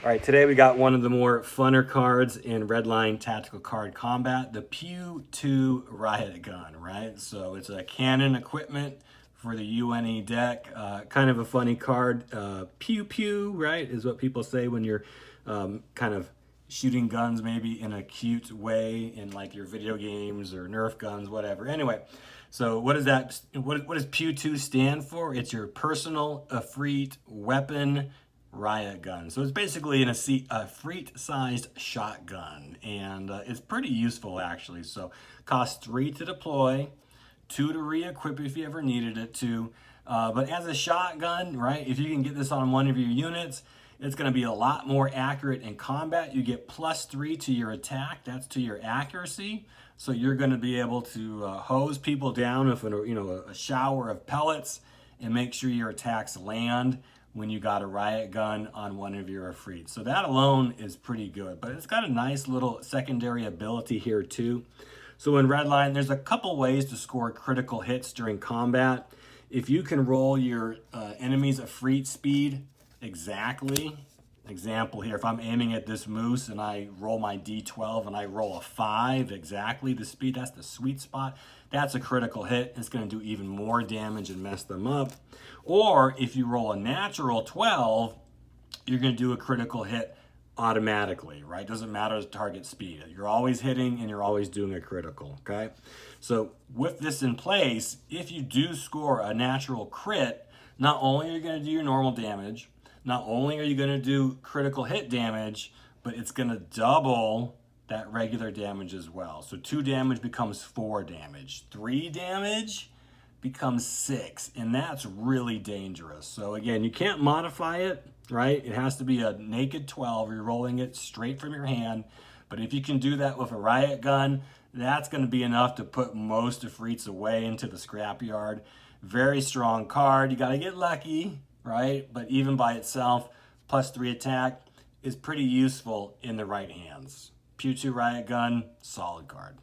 All right, today we got one of the more funner cards in Redline Tactical Card Combat, the PEW-2 Riot Gun, right? So it's a cannon equipment for the UNE deck. Kind of a funny card. Pew pew, right, is what people say when you're kind of shooting guns maybe in a cute way in like your video games or Nerf guns, whatever. Anyway, so what does that, what does PEW-2 stand for? It's your personal effreet weapon riot gun. So it's basically a freet-sized shotgun, and it's pretty useful actually. So costs 3 to deploy, 2 to re-equip if you ever needed it to. But as a shotgun, right, if you can get this on one of your units, it's going to be a lot more accurate in combat. You get +3 to your attack. That's to your accuracy. So you're going to be able to hose people down with a shower of pellets and make sure your attacks land when you got a riot gun on one of your Efreets. So that alone is pretty good, but it's got a nice little secondary ability here too. So in Redline, there's a couple ways to score critical hits during combat. If you can roll your enemy's Efreet speed exactly, example here, if I'm aiming at this moose and I roll my D12 and I roll a 5 exactly the speed, that's the sweet spot. That's a critical hit. It's going to do even more damage and mess them up. Or if you roll a natural 12, you're going to do a critical hit automatically, right? Doesn't matter the target speed. You're always hitting and you're always doing a critical, okay? So with this in place, if you do score a natural crit, not only are you going to do your normal damage, not only are you going to do critical hit damage, but it's going to double that regular damage as well. So 2 damage becomes 4 damage. 3 damage becomes 6, and that's really dangerous. So again, you can't modify it, right? It has to be a naked 12. You're rolling it straight from your hand. But if you can do that with a riot gun, that's going to be enough to put most Efreets away into the scrapyard. Very strong card. You got to get lucky, right? But even by itself, +3 attack is pretty useful in the right hands. PEW-2 Riot Gun, solid card.